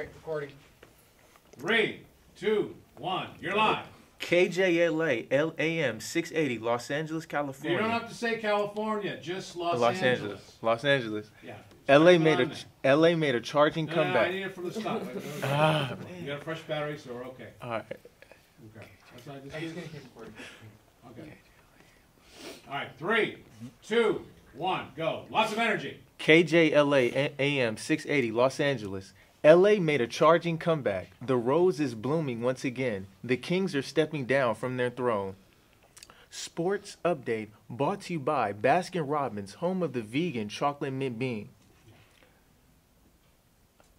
right, recording. 3, 2, 1. You're live. KJLA LAM 680, Los Angeles, California. You don't have to say California, just Los Angeles. Los Angeles. Yeah. LA made a charging comeback. I need it from the start. You got a fresh battery, so we're okay. All right. Okay. That's what I just did. Okay. All right. 3, 2, 1. Go. Lots of energy. KJLA AM 680, Los Angeles. LA made a charging comeback. The rose is blooming once again. The Kings are stepping down from their throne. Sports update brought to you by Baskin Robbins, home of the vegan chocolate mint bean.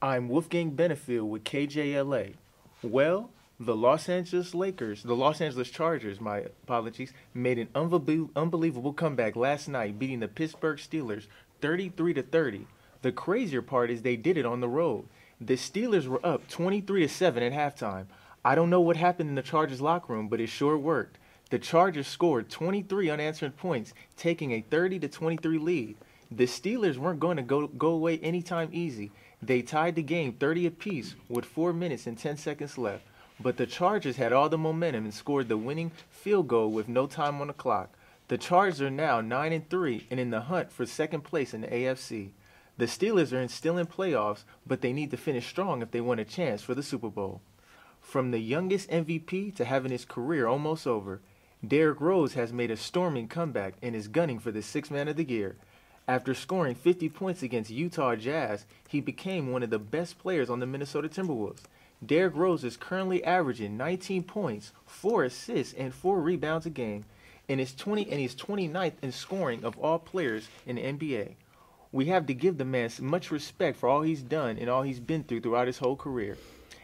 I'm Wolfgang Benefield with KJLA. Well, the Los Angeles Chargers, my apologies, made an unbelievable comeback last night, beating the Pittsburgh Steelers 33-30. The crazier part is they did it on the road. The Steelers were up 23-7 at halftime. I don't know what happened in the Chargers locker room, but it sure worked. The Chargers scored 23 unanswered points, taking a 30-23 lead. The Steelers weren't going to go away anytime easy. They tied the game 30 apiece with 4 minutes and 10 seconds left. But the Chargers had all the momentum and scored the winning field goal with no time on the clock. The Chargers are now 9-3 and in the hunt for second place in the AFC. The Steelers are still in playoffs, but they need to finish strong if they want a chance for the Super Bowl. From the youngest MVP to having his career almost over, Derrick Rose has made a storming comeback and is gunning for the Sixth Man of the Year. After scoring 50 points against Utah Jazz, he became one of the best players on the Minnesota Timberwolves. Derrick Rose is currently averaging 19 points, 4 assists, and 4 rebounds a game, and he's 29th in scoring of all players in the NBA. We have to give the man much respect for all he's done and all he's been through throughout his whole career.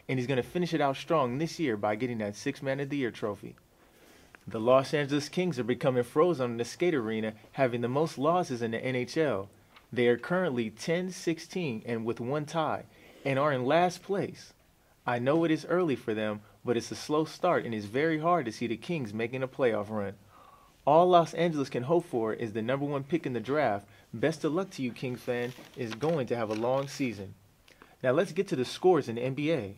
And he's going to finish it out strong this year by getting that Sixth Man of the Year trophy. The Los Angeles Kings are becoming frozen in the skate arena, having the most losses in the NHL. They are currently 10-16 and with 1 tie, and are in last place. I know it is early for them, but it's a slow start and it's very hard to see the Kings making a playoff run. All Los Angeles can hope for is the #1 pick in the draft. Best of luck to you, Kings fan, is going to have a long season. Now let's get to the scores in the NBA.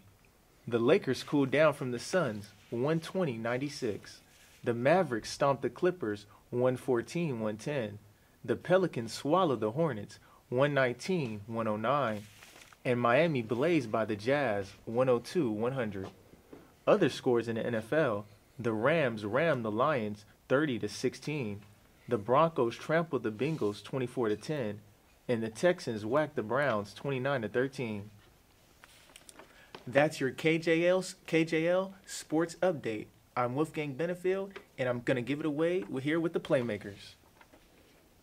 The Lakers cooled down from the Suns, 120-96. The Mavericks stomped the Clippers, 114-110. The Pelicans swallowed the Hornets, 119-109. And Miami blazed by the Jazz, 102-100. Other scores in the NFL, the Rams rammed the Lions, 30-16. The Broncos trampled the Bengals 24-10, and the Texans whacked the Browns 29-13. That's your KJL Sports Update. I'm Wolfgang Benefield, and I'm going to give it away. We're here with the Playmakers.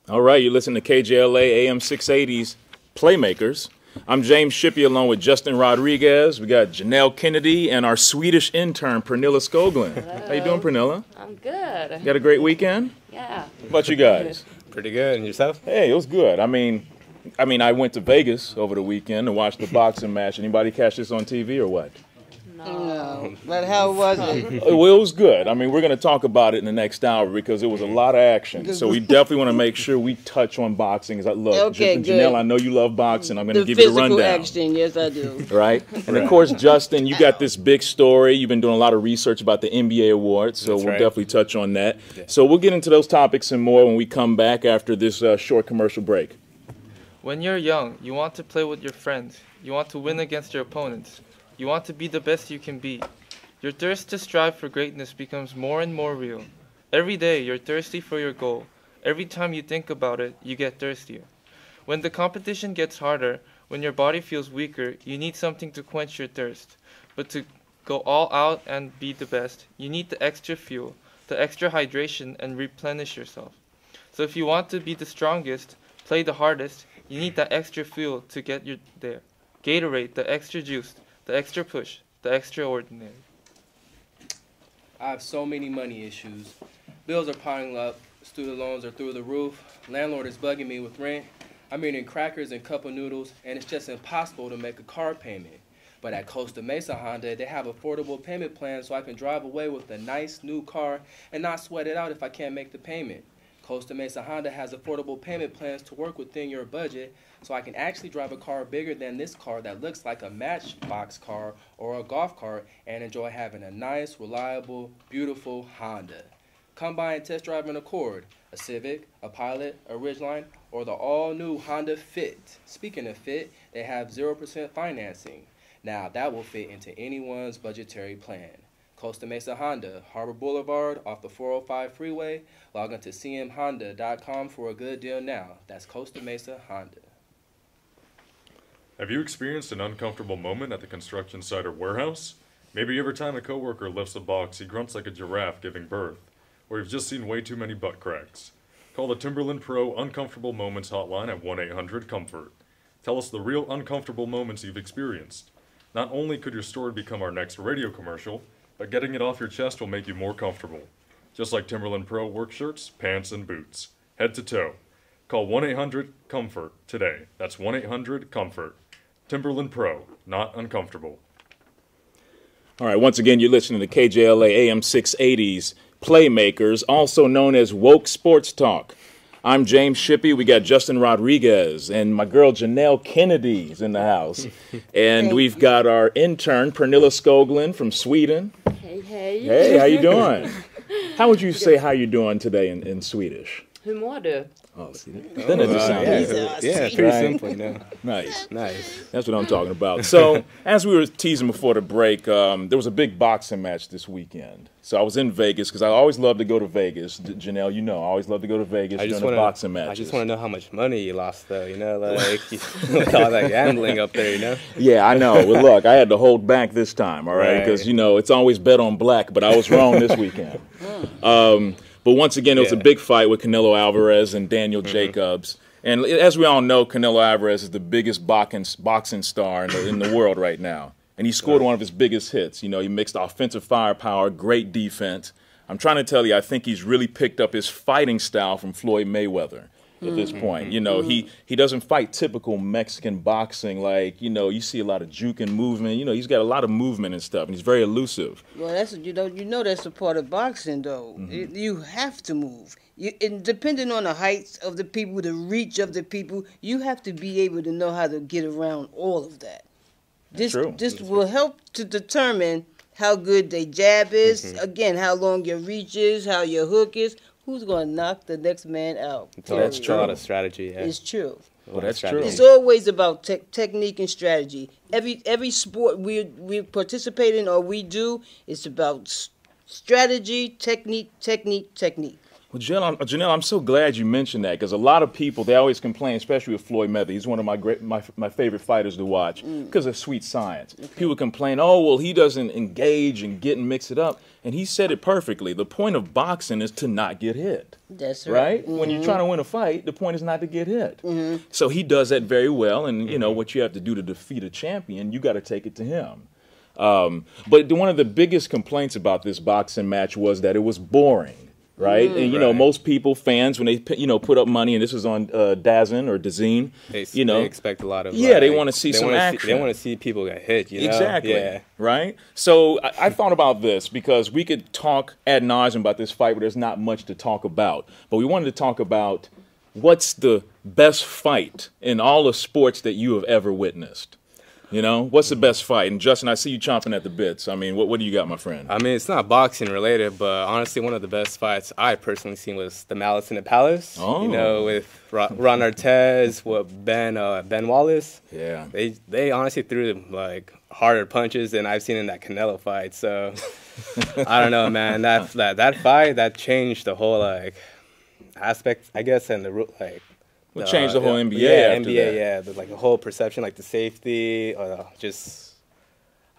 All right, you're listening to KJLA AM 680's Playmakers. I'm James Shippey along with Justin Rodriguez. We got Janelle Kennedy and our Swedish intern, Pernilla Skoglund. Hello. How you doing, Pernilla? I'm good. You had a great weekend? Yeah. How about you guys? Pretty good. And yourself? Hey, it was good. I mean, I went to Vegas over the weekend to watch the boxing match. Anybody catch this on TV or what? No. But how was it? Well, it was good. I mean, we're going to talk about it in the next hour because it was a lot of action. So we definitely want to make sure we touch on boxing. Look, Okay, Janelle, good. I know you love boxing. I'm going to The give you a physical rundown. action, yes, I do. Right? And of course, Justin, you got this big story. You've been doing a lot of research about the NBA awards, so That's we'll right. definitely touch on that. So we'll get into those topics and more when we come back after this short commercial break. When you're young, you want to play with your friends. You want to win against your opponents. You want to be the best you can be. Your thirst to strive for greatness becomes more and more real. Every day, you're thirsty for your goal. Every time you think about it, you get thirstier. When the competition gets harder, when your body feels weaker, you need something to quench your thirst. But to go all out and be the best, you need the extra fuel, the extra hydration, and replenish yourself. So if you want to be the strongest, play the hardest, you need that extra fuel to get you there. Gatorade, the extra juice, the extra push, the extraordinary. I have so many money issues. Bills are piling up, student loans are through the roof, landlord is bugging me with rent, I'm eating crackers and cup of noodles, and it's just impossible to make a car payment. But at Costa Mesa Honda, they have affordable payment plans so I can drive away with a nice new car and not sweat it out if I can't make the payment. Costa Mesa Honda has affordable payment plans to work within your budget, so I can actually drive a car bigger than this car that looks like a Matchbox car or a golf cart and enjoy having a nice, reliable, beautiful Honda. Come by and test drive an Accord, a Civic, a Pilot, a Ridgeline, or the all-new Honda Fit. Speaking of Fit, they have 0% financing. Now, that will fit into anyone's budgetary plan. Costa Mesa Honda, Harbor Boulevard, off the 405 freeway. Log on to cmhonda.com for a good deal now. That's Costa Mesa Honda. Have you experienced an uncomfortable moment at the construction site or warehouse? Maybe every time a coworker lifts a box, he grunts like a giraffe giving birth. Or you've just seen way too many butt cracks. Call the Timberland Pro Uncomfortable Moments hotline at 1-800-COMFORT. Tell us the real uncomfortable moments you've experienced. Not only could your story become our next radio commercial, but getting it off your chest will make you more comfortable. Just like Timberland Pro work shirts, pants, and boots. Head to toe. Call 1-800-COMFORT today. That's 1-800-COMFORT. Timberland Pro, not uncomfortable. All right, once again, you're listening to KJLA AM 680's Playmakers, also known as Woke Sports Talk. I'm James Shippey. We got Justin Rodriguez and my girl Janelle Kennedy's in the house. And we've got our intern, Pernilla Skoglund from Sweden. Hey, hey. Hey, how you doing? How would you say how you doing today in Swedish? Hur mår du? Oh, see, then it just sounds Yeah, pretty simple, you know. nice. Nice. That's what I'm talking about. So, as we were teasing before the break, there was a big boxing match this weekend. So I was in Vegas because I always love to go to Vegas. Janelle, you know, I always love to go to Vegas during the boxing matches. I just want to know how much money you lost, though, you know, like with all that gambling up there, you know. Yeah, I know. Well, look, I had to hold back this time, all right, because, you know, it's always bet on black, but I was wrong this weekend. But once again, it was a big fight with Canelo Alvarez and Daniel Jacobs. And as we all know, Canelo Alvarez is the biggest boxing star in the world right now. And he scored one of his biggest hits. You know, he mixed offensive firepower, great defense. I'm trying to tell you, I think he's really picked up his fighting style from Floyd Mayweather at this point. You know, he doesn't fight typical Mexican boxing like, you know, you see a lot of juke and movement. You know, he's got a lot of movement and stuff, and he's very elusive. Well, that's you know that's a part of boxing, though. You have to move. And depending on the heights of the people, the reach of the people, you have to be able to know how to get around all of that. This will help to determine how good their jab is. Again, how long your reach is, how your hook is. Who's going to knock the next man out? That's true. A lot of strategy. Yeah. It's true. Well, that's true. It's always about technique and strategy. Every sport we participate in or we do, it's about strategy, technique. Well, Janelle, I'm so glad you mentioned that because a lot of people, they always complain, especially with Floyd Mayweather. He's one of my favorite fighters to watch because of sweet science. Okay. People complain, oh, well, he doesn't engage and get and mix it up. And he said it perfectly. The point of boxing is to not get hit. That's right. When you're trying to win a fight, the point is not to get hit. So he does that very well. And, you know, what you have to do to defeat a champion, you got to take it to him. But one of the biggest complaints about this boxing match was that it was boring. Right, and you know most people, fans, when they put up money, and this was on DAZN or DAZN, they expect a lot of they want to see some action. They want to see people get hit. You know? Exactly. Right. So I thought about this because we could talk ad nauseum about this fight, but there's not much to talk about. But we wanted to talk about what's the best fight in all the sports that you have ever witnessed. You know, what's the best fight? And Justin, I see you chomping at the bits. I mean, what do you got, my friend? I mean, it's not boxing related, but honestly, one of the best fights I personally seen was the Malice in the Palace. Oh. You know, with Ron Artez, with Ben Wallace. Yeah. They honestly threw like harder punches than I've seen in that Canelo fight. So I don't know, man. That fight that changed the whole like aspect, I guess, and the like. It changed the whole NBA. Yeah, after NBA. That. Yeah, like the whole perception, like the safety, just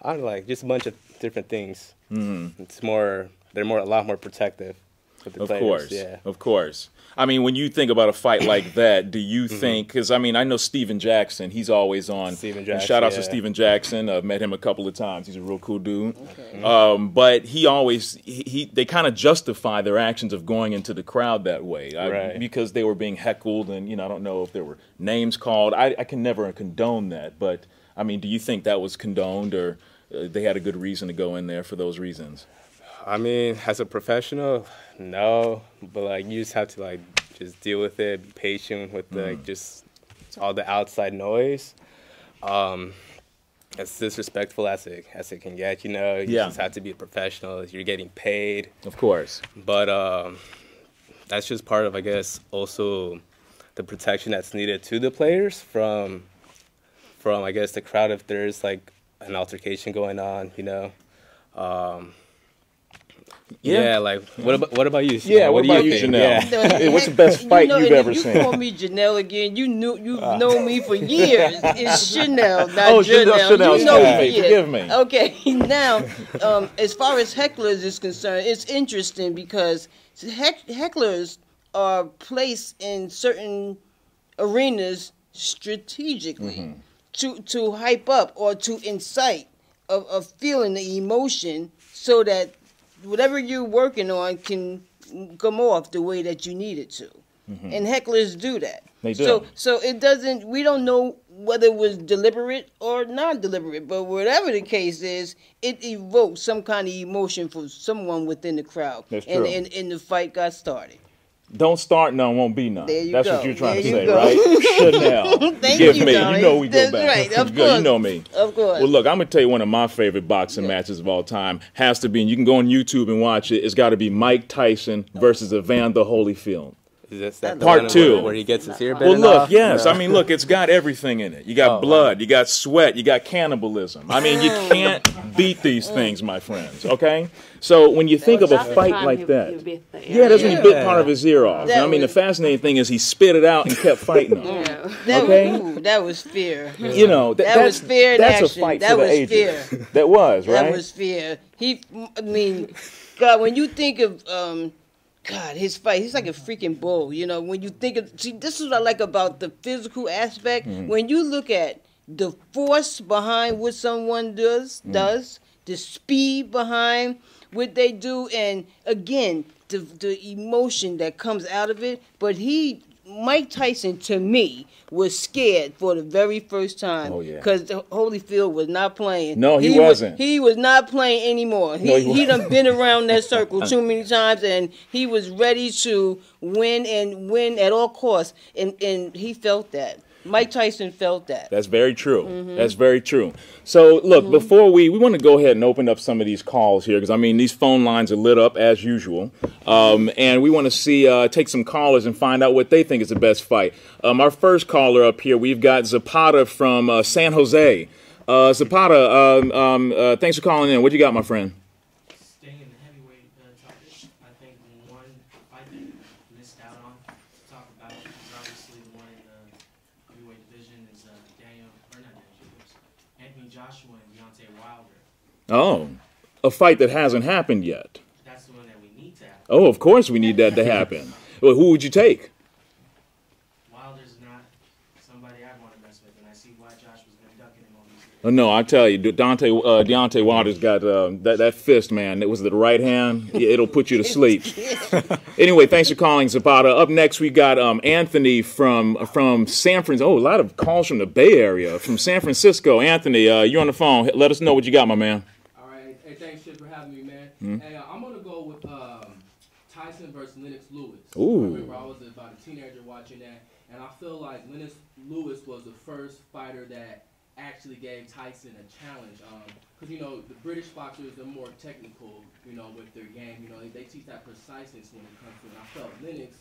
I don't know, like just a bunch of different things. It's more, they're a lot more protective with the players. Course, yeah, of course. I mean, when you think about a fight like that, do you think? Because I mean, I know Steven Jackson. He's always on. Steven Jackson. Shout out to Steven Jackson. I've met him a couple of times. He's a real cool dude. Okay. But he always they kind of justify their actions of going into the crowd that way, because they were being heckled, and I don't know if there were names called. I can never condone that, but I mean, do you think that was condoned, or they had a good reason to go in there for those reasons? I mean, as a professional, no, but like you just have to like just deal with it, be patient with the just all the outside noise. As disrespectful as it can get, you know. You just have to be a professional. You're getting paid, of course. But that's just part of, I guess, also the protection that's needed to the players from I guess the crowd if there's like an altercation going on, you know. Yeah, like what about you? Yeah, what about you, think? Janelle? Yeah. Hey, what's the best fight you've ever you seen? You call me Janelle again. You've known me for years. It's Chanel, not Janelle. You know me for years. Forgive me. Okay, now as far as hecklers is concerned, it's interesting because hecklers are placed in certain arenas strategically to hype up or to incite a feeling, the emotion, so that whatever you're working on can come off the way that you need it to. And hecklers do that. They do. So it doesn't, we don't know whether it was deliberate or not deliberate, but whatever the case is, it evokes some kind of emotion for someone within the crowd. That's true. And the fight got started. Don't start none, won't be none. There you That's go. what you're trying There to you say, go. right? Chanel. Thank Give you, me. Tommy. You know we go That's back. right, of Good. You course. know me. Of course. Well, look, I'm going to tell you one of my favorite boxing matches of all time has to be, and you can go on YouTube and watch it, it's got to be Mike Tyson versus Evander Holyfield. Is this that Part two. where he gets his ear Well, bitten look, off? yes. No. I mean, look, it's got everything in it. You got blood, you got sweat, you got cannibalism. I mean, you can't beat these things, my friends, okay? So when you think of a fight like that, that's when he bit part of his ear off. That I mean, the was- fascinating thing is he spit it out and kept fighting him. That was fear. You know, That was fear in that's action. a fight That for the was ages. fear. That was, right? That was fear. I mean, God, when you think of, God, his fight, he's like a freaking bull. You know, when you think of, see, this is what I like about the physical aspect. When you look at the force behind what someone does, the speed behind what they do, and again, the emotion that comes out of it. But Mike Tyson, to me, was scared for the very first time. Oh, yeah. Because Holyfield was not playing. No, he wasn't. He was not playing anymore. He done been around that circle too many times, and he was ready to win and win at all costs. And he felt that. Mike Tyson felt that. That's very true. That's very true. So, look, before we want to go ahead and open up some of these calls here, because, I mean, these phone lines are lit up as usual. And we want to take some callers and find out what they think is the best fight. Our first caller up here, we've got Zapata from San Jose. Zapata, thanks for calling in. What you got, my friend? Staying in the heavyweight topic, I think one fight that I missed out on to talk about is obviously the one in the heavyweight division is Anthony Joshua and Deontay Wilder. Oh, a fight that hasn't happened yet. That's the one that we need to have. Oh, of course we need that to happen. Well, who would you take? Wilder's not somebody I'd want to mess with, and I see why Josh was going to duck him all these years. Oh, no, I tell you, Deontay Wilder's got that fist, man. It was the right hand. It'll put you to sleep. Anyway, thanks for calling, Zapata. Up next, we got Anthony from San Francisco. Oh, a lot of calls from the Bay Area, from San Francisco. Anthony, you're on the phone. Let us know what you got, my man. All right. Hey, thanks, Chip, for having me, man. Hey, I'm going to go with Tyson versus Lennox Lewis. Ooh. I remember I was about a teenager watching that, and I feel like Lennox Lewis was the first fighter that actually gave Tyson a challenge. Because, you know, the British boxers are more technical, you know, with their game. You know, they teach that preciseness when it comes to it. And I felt Lennox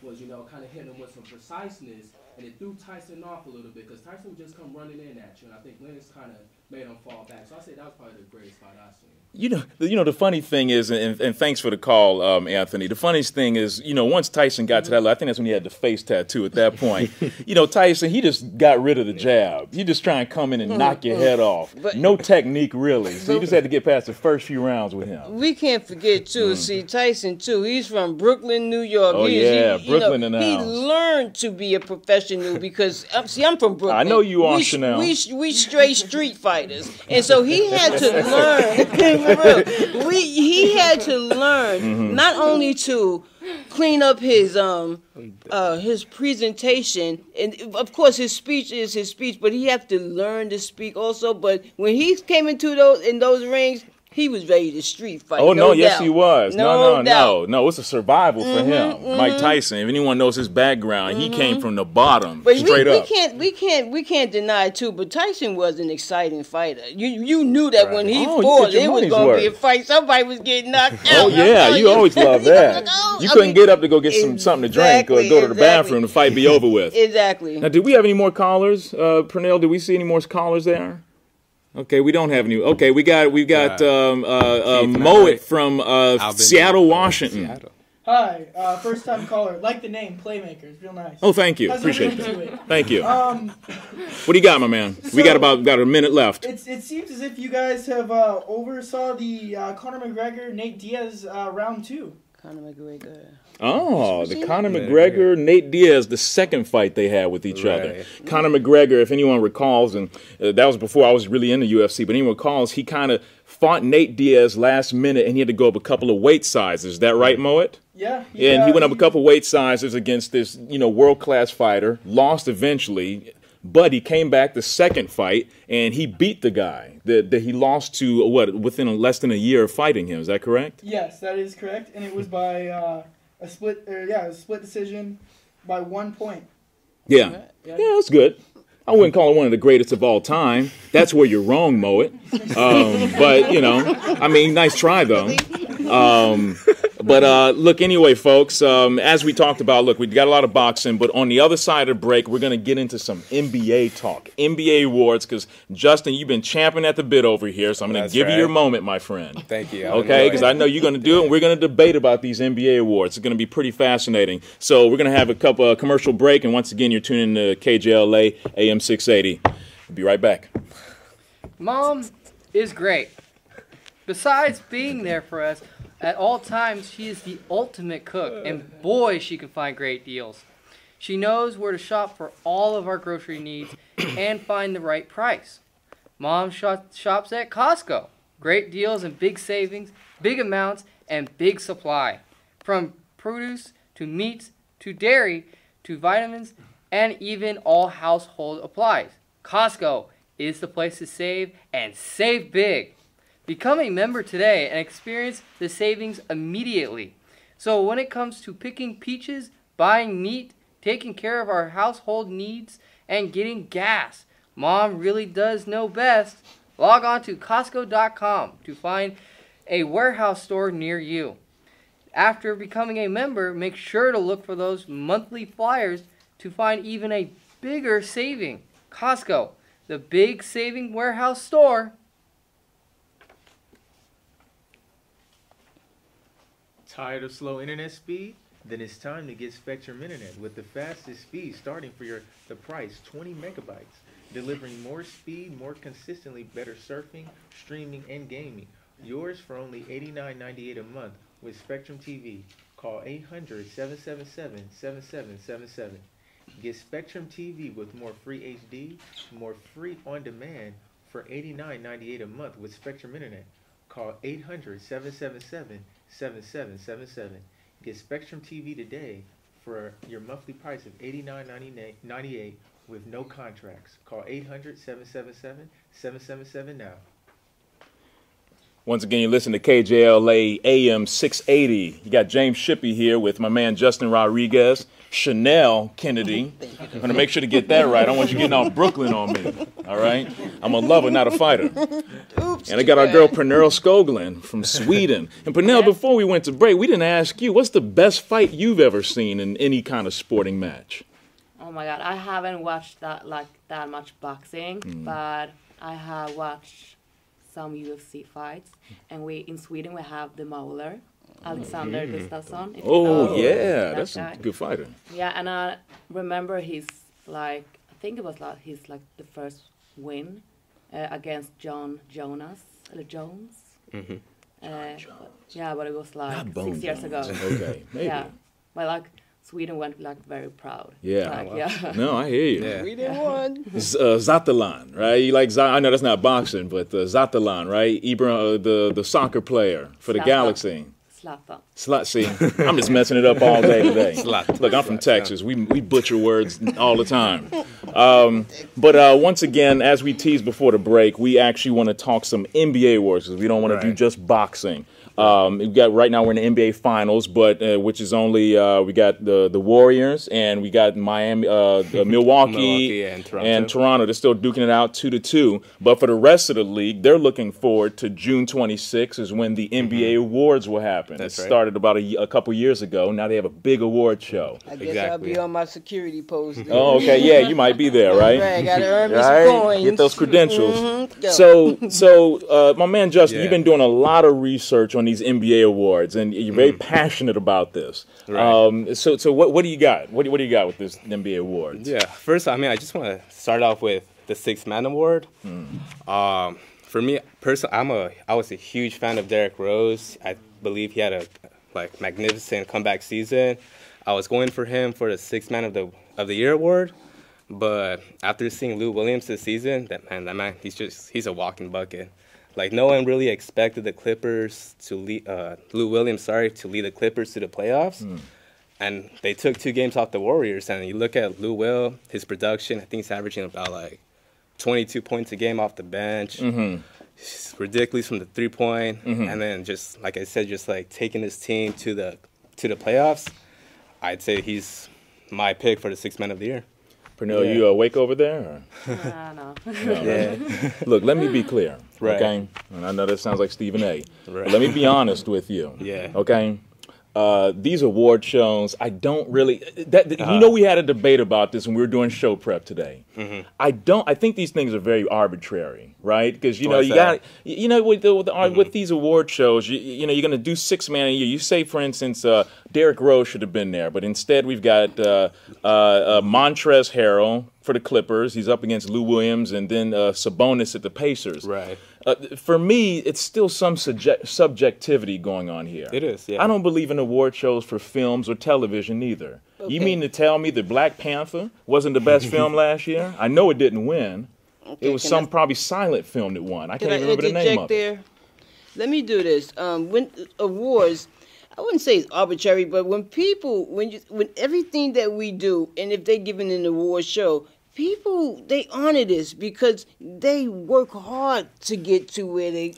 was, you know, kind of hitting him with some preciseness, and it threw Tyson off a little bit because Tyson would just come running in at you, and I think Lennox kind of made him fall back. So I say that was probably the greatest fight I've seen. You know, the funny thing is, and thanks for the call, Anthony. The funniest thing is, you know, once Tyson got to that level, I think that's when he had the face tattoo at that point. You know, Tyson, he just got rid of the jab. He just try and come in and knock your head off. But- No technique, really. So you just had to get past the first few rounds with him. We can't forget, too, see, Tyson, too, he's from Brooklyn, New York. Oh, yeah, Brooklyn in the He house. learned to be a professional because, I'm from Brooklyn. I know you are, we, Chanel. We straight street fighters. And so he had to learn, for real, he had to learn not only to clean up his presentation, and of course his speech is his speech, but he had to learn to speak also. But when he came into those rings, he was ready to street fight. Oh, no, yes, doubt. he was. No doubt. No, it's a survival for him. Mike Tyson, if anyone knows his background, he came from the bottom, But straight up. we can't deny it too. But Tyson was an exciting fighter. You knew that when he fought, get your it was money's going to worth. be a fight. Somebody was getting knocked out. Oh, yeah, you always love that. Oh, You I couldn't mean, get up to go get something to drink or go to the bathroom, the fight be over with. Exactly. Now, did we have any more callers, Pernell? Did we see any more callers there? Okay, we don't have any. Okay, we got Moet from Seattle, Washington. Seattle. Hi, first time caller. Like the name, Playmakers. Real nice. Oh, thank you. Hasn't Appreciate been into that. it. Thank you. What do you got, my man? We got about a minute left. It seems as if you guys have oversaw the Conor McGregor Nate Diaz round 2. Conor McGregor. Oh, the Conor McGregor, Nate Diaz, the second fight they had with each other. Conor McGregor, if anyone recalls, and that was before I was really in the UFC, but anyone recalls, he kind of fought Nate Diaz last minute, and he had to go up a couple of weight sizes. Is that right, Moet? Yeah. And he went up a couple of weight sizes against this, world-class fighter, lost eventually, but he came back the second fight, and he beat the guy that he lost to, within less than a year of fighting him. Is that correct? Yes, that is correct, and it was by a split decision by 1 point. Yeah, that's good. I wouldn't call it one of the greatest of all time. That's where you're wrong, Moet. But, nice try, though. But look, anyway, folks, as we talked about, look, we got a lot of boxing, but on the other side of the break, we're going to get into some NBA talk, NBA awards, because, Justin, you've been champing at the bit over here, so I'm going to give you your moment, my friend. Thank you. Okay, because I know you're going to do it, and we're going to debate about these NBA awards. It's going to be pretty fascinating. So we're going to have a commercial break, and once again, you're tuning in to KJLA AM 680. We'll be right back. Mom is great. Besides being there for us at all times, she is the ultimate cook, and boy, she can find great deals. She knows where to shop for all of our grocery needs and find the right price. Mom shops at Costco. Great deals and big savings, big amounts, and big supply. From produce to meats to dairy to vitamins and even all household applies. Costco is the place to save and save big. Become a member today and experience the savings immediately. So when it comes to picking peaches, buying meat, taking care of our household needs, and getting gas, Mom really does know best. Log on to Costco.com to find a warehouse store near you. After becoming a member, make sure to look for those monthly flyers to find even a bigger saving. Costco, the big saving warehouse store. Tired of slow internet speed? Then it's time to get Spectrum Internet with the fastest speed starting for the price 20 megabytes, delivering more speed, more consistently better surfing, streaming, and gaming. Yours for only $89.98 a month with Spectrum TV. Call 800-777-7777. Get Spectrum TV with more free HD, more free on demand for $89.98 a month with Spectrum Internet. Call 800-777-7777. Get Spectrum TV today for your monthly price of $89.98 with no contracts. Call 800-777-7777 now. Once again, you listen to KJLA AM 680. You got James Shippey here with my man Justin Rodriguez, Chanel Kennedy. I'm going to make sure to get that right. I don't want you getting all Brooklyn on me. All right? I'm a lover, not a fighter. And I got our girl Pernell Skoglund from Sweden. And Pernell, before we went to break, we didn't ask you, what's the best fight you've ever seen in any kind of sporting match? Oh my God, I haven't watched that much boxing, but I have watched some UFC fights, and in Sweden we have the Mauler, Alexander Gustafsson. Oh yeah, that's a good fighter. Yeah, and I remember his the first win against John Jones. Yeah, but it was like 6 years ago. Okay, maybe. Yeah, but Sweden went very proud. Yeah. Yeah. No, I hear you. Yeah. Sweden won. Zatalan, right? You like I know that's not boxing, but Zatalan, right? Ibra, the soccer player for the Galaxy. See, I'm just messing it up all day today. Look, I'm from Texas. We butcher words all the time. But once again, as we teased before the break, we actually want to talk some NBA awards because we don't want to do just boxing. We got right now we're in the NBA Finals, but which is only we got the Warriors and we got Miami, Milwaukee and Toronto. They're still duking it out 2-2. But for the rest of the league, they're looking forward to June 26th is when the NBA awards will happen. It started about a couple years ago. Now they have a big award show. I guess I'll be on my security post. Then. Oh, okay, yeah, you might be there, right? Right, gotta earn me some coins. Get those credentials. So, my man Justin, you've been doing a lot of research on these NBA awards, and you're very passionate about this. Right. So what do you got? What do you got with this NBA awards? Yeah, first, I mean, I just want to start off with the Sixth Man Award. For me, personally, I was a huge fan of Derrick Rose. I believe he had a magnificent comeback season. I was going for him for the Sixth Man of the Year award, but after seeing Lou Williams this season, that man, he's a walking bucket. Like, no one really expected the Clippers to lead, Lou Williams, to lead the Clippers to the playoffs. And they took 2 games off the Warriors. And you look at Lou Will, his production, I think he's averaging about 22 points a game off the bench. It's ridiculous from the 3-point. And then just, like I said, just taking his team to the playoffs. I'd say he's my pick for the Sixth Man of the Year. Pernell, you awake over there? No. Yeah. Look, let me be clear, okay? And I know that sounds like Stephen A. Let me be honest with you, okay? These award shows, I don't really. You know, we had a debate about this when we were doing show prep today. I think these things are very arbitrary, right? Because with these award shows, you're going to do 6 man a year. You say, for instance, Derrick Rose should have been there, but instead we've got Montrezl Harrell for the Clippers. He's up against Lou Williams, and then Sabonis at the Pacers. Right. For me, it's still some subjectivity going on here. It is, yeah. I don't believe in award shows for films or television either. Okay. You mean to tell me that Black Panther wasn't the best film last year? I know it didn't win. Okay, it was probably silent film that won. I can't even remember the name of it. Let me do this. When awards, I wouldn't say it's arbitrary, but when everything that we do, and if they're given an award show, people, they honor this because they work hard to get to where they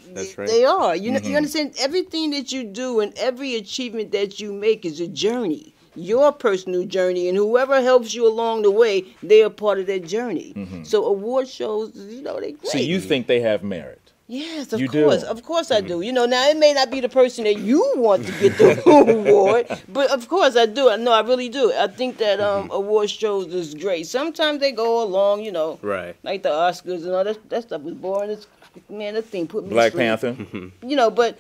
are. You know, you understand? Everything that you do and every achievement that you make is a journey, your personal journey, and whoever helps you along the way, they are part of that journey. So award shows, they're great. So you think they have merit? Yes, of course. Of course I do. You know, now it may not be the person that you want to get the award, but of course I do. No, I really do. I think that award shows is great. Sometimes they go along, like the Oscars and all that stuff was boring. That thing put me Black to sleep. Panther. But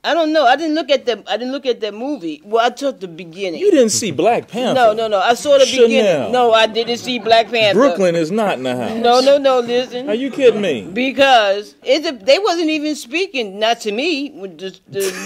I don't know. I didn't look at that movie. Well, I took the beginning. You didn't see Black Panther? No. I saw the beginning. No, I didn't see Black Panther. Brooklyn is not in the house. No. Listen. Are you kidding me? Because they wasn't even speaking. Not to me. With the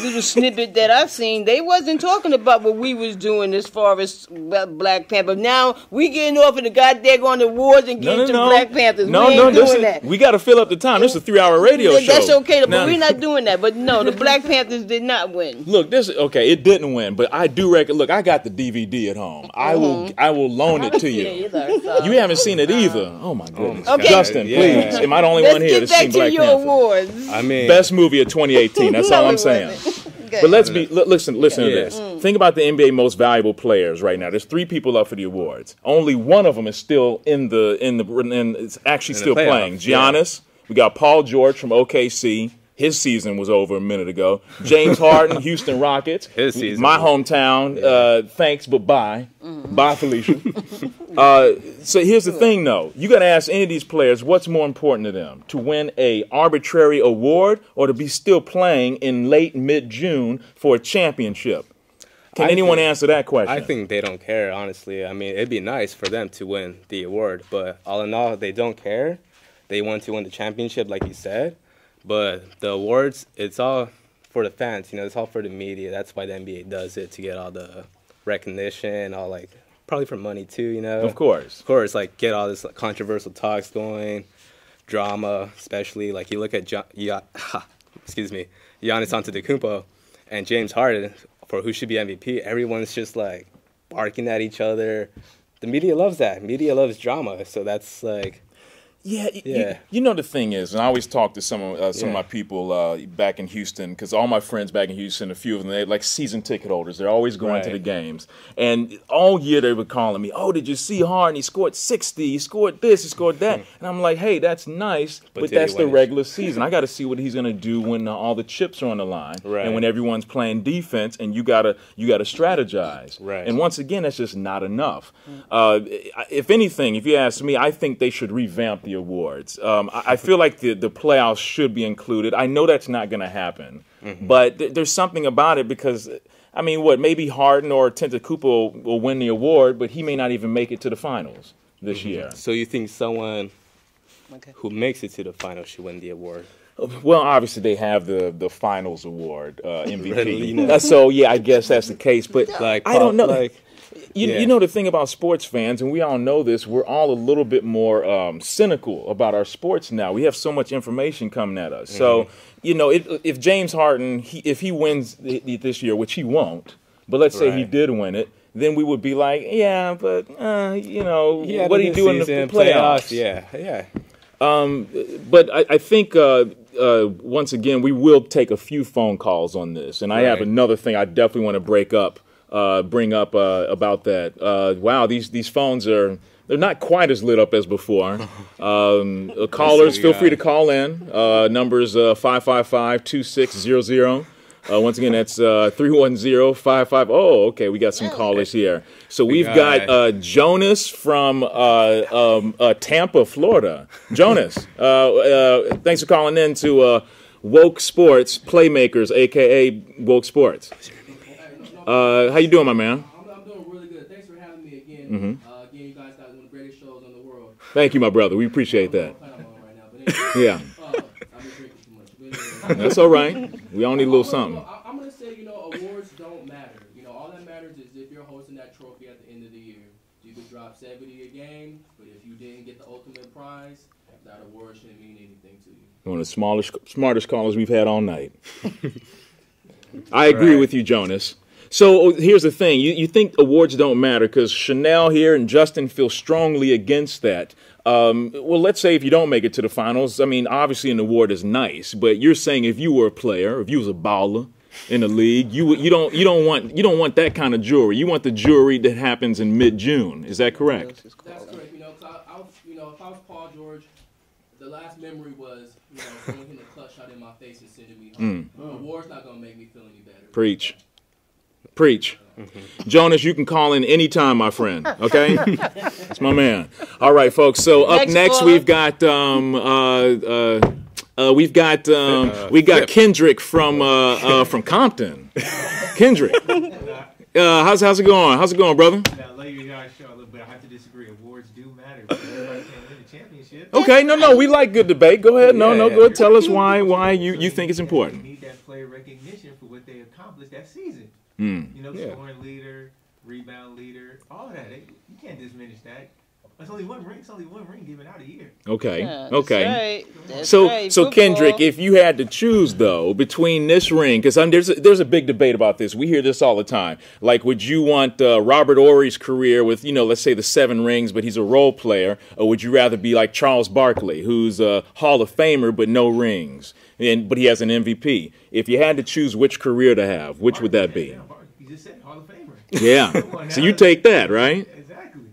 little snippet that I've seen, they wasn't talking about what we was doing as far as Black Panther. Now we getting off in the goddamn on the awards and getting to Black Panthers. We ain't doing that. We got to fill up the time. This is a 3-hour radio show. That's okay, but we're not doing that. But no, the Black Panthers did not win. Look, it didn't win, but I do reckon. Look, I got the DVD at home. I will loan it to you. You haven't seen it either. Oh my goodness, okay. Justin, please. Am I the only one here that's seen Black Panther? Awards. I mean, best movie of 2018. That's all I'm saying. But listen to this. Think about the NBA most valuable players right now. There's 3 people up for the awards. Only one of them is still it's actually still playing. Giannis. We got Paul George from OKC. His season was over a minute ago. James Harden, Houston Rockets. His season. My hometown. Thanks, but bye. Bye, Felicia. So here's the thing, though. You got to ask any of these players what's more important to them, to win a arbitrary award or to be still playing in late mid-June for a championship. Can anyone answer that question? I think they don't care, honestly. I mean, it'd be nice for them to win the award, but all in all, they don't care. They want to win the championship, like you said. But the awards, it's all for the fans, it's all for the media. That's why the NBA does it, to get all the recognition, probably for money too, Of course. Get all this controversial talks going, drama, especially. You look at Giannis Antetokounmpo and James Harden for who should be MVP. Everyone's just barking at each other, the media loves that. Media loves drama, so that's like. Yeah. You know the thing is, and I always talk to some of my people back in Houston, because all my friends back in Houston, a few of them, they're like season ticket holders. They're always going to the games. And all year they were calling me, oh, did you see Harden? He scored 60. He scored this. He scored that. And I'm like, hey, that's nice, but that's the regular season. I got to see what he's going to do when all the chips are on the line and when everyone's playing defense, and you gotta strategize. And once again, that's just not enough. If anything, if you ask me, I think they should revamp the awards. I feel like the playoffs should be included. I know that's not going to happen, but there's something about it because, I mean, maybe Harden or Antetokounmpo will win the award, but he may not even make it to the finals this year. So you think someone who makes it to the finals should win the award? Well, obviously they have the finals award, MVP. So yeah, I guess that's the case. But I don't know. You know the thing about sports fans, and we all know this, we're all a little bit more cynical about our sports now. We have so much information coming at us. So, you know, if James Harden, if he wins this year, which he won't, but let's say he did win it, then we would be like, yeah, but, you know, what do you do in the playoffs? Yeah. But I think, once again, we will take a few phone calls on this. And I have another thing I definitely want to bring up about that. Wow, these phones they're not quite as lit up as before. Callers, feel free to call in. Numbers 555-2600. Once again, that's 310-55. Oh, okay, we got some callers here. So we've got Jonas from Tampa, Florida. Jonas, thanks for calling in to Woke Sports Playmakers, a.k.a. Woke Sports. How you doing, my man? I'm doing really good. Thanks for having me again. Again, you guys got one of the greatest shows in the world. Thank you, my brother. We appreciate that. Yeah. That's all right. We all need a little something. I'm going to say, you know, awards don't matter. You know, all that matters is if you're hosting that trophy at the end of the year. You could drop 70 a game, but if you didn't get the ultimate prize, that award shouldn't mean anything to you. One of the smartest callers we've had all night. I agree with you, Jonas. So here's the thing. You think awards don't matter because Chanel here and Justin feel strongly against that. Well, let's say if you don't make it to the finals, I mean, obviously an award is nice, but you're saying if you were a player, if you was a baller in the league, you don't want that kind of jewelry. You want the jewelry that happens in mid-June. Is that correct? That's correct. You know, if I was Paul George, the last memory was, someone hitting a clutch shot in my face and sending me home. Award's not gonna make me feel any better. Preach. Jonas, you can call in anytime, my friend. Okay, that's my man. All right, folks. So up next we've got Kendrick from Compton. Kendrick, how's it going? How's it going, brother? I love you guys' show a little bit. I have to disagree. Awards do matter. Everybody can't win the championship. Okay, no, we like good debate. Go ahead. No, go ahead. Tell us why you think it's important. We need that player recognition for what they accomplished that season. Scoring leader, rebound leader, all of that. You can't diminish that. It's only one ring. It's only one ring given out a year. Okay. Yeah, Okay. That's So right. Football. Kendrick, if you had to choose though between this ring, because there's a big debate about this. We hear this all the time. Like, would you want Robert Ory's career with let's say the 7 rings, but he's a role player, or would you rather be like Charles Barkley, who's a Hall of Famer but no rings, but he has an MVP? If you had to choose which career to have, which would that be? You just said Hall of Famer. Yeah. So you take that, right? Exactly.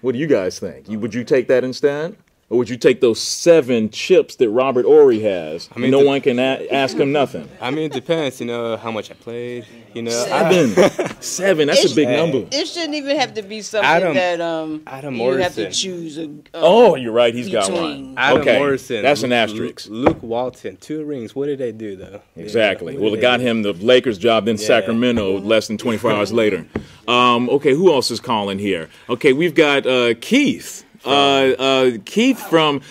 What do you guys think? Would you take that instead? Or would you take those 7 chips that Robert Ory has? I mean, no one can ask him nothing. I mean, it depends, how much I played, 7, that's a big number. It shouldn't even have to be something that Adam you Morrison. have to choose. You're right. He's got one. Adam Okay, Morrison. that's an asterisk. Luke Walton, 2 rings. What did they do, though? Exactly. Well, it got him the Lakers job, then Sacramento less than 24 hours later. Okay, who else is calling here? Okay, we've got Keith. Keith from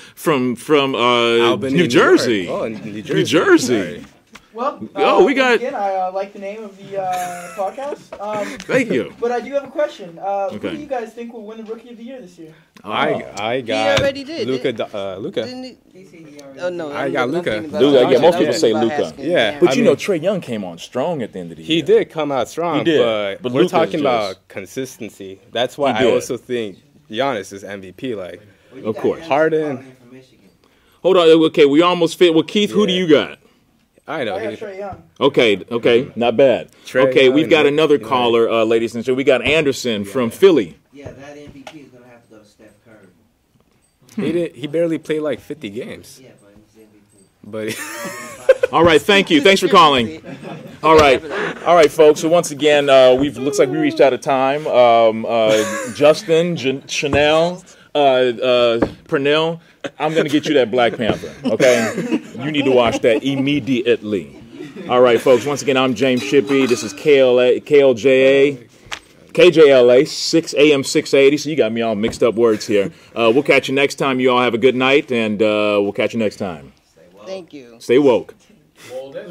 Albany, New Jersey. Oh, New Jersey. New Jersey. Well, Oh, we got- Again, I like the name of the podcast. Thank you. But I do have a question. Who Okay. do you guys think will win the Rookie of the Year this year? I got already did. Luka. Didn't he? Oh no, I got I'm Luka. thinking about Luka, Zion. yeah, most I people was say about Luka. asking Yeah. Darren. But I you know, mean- Trae Young came on strong at the end of the year. He did come out strong, He did. But we're Luka's talking just- about consistency. That's why He I did. also think Giannis is MVP. Like, Of course. Harden. Hold on. Okay, we almost fit. Well, Keith, who do Yeah. you got? I know. I got he- Trae Young. Okay, not bad. Trae Okay, Young we've got and- another caller, ladies and gentlemen. We got Anderson from Philly. Yeah, that MVP is gonna have to go to Steph Curry. He barely played like 50 games. Yeah, but he's MVP. But All right, thank you. Thanks for calling. All right, folks. So once again, looks like we reached out of time. Justin, Chanel, Pernell, I'm gonna get you that Black Panther. Okay, you need to watch that immediately. All right, folks. Once again, I'm James Shippey. This is KLJA. KJLA, 6 AM 680. So you got me all mixed up words here. We'll catch you next time. You all have a good night, and we'll catch you next time. Thank you. Stay woke. Hold it.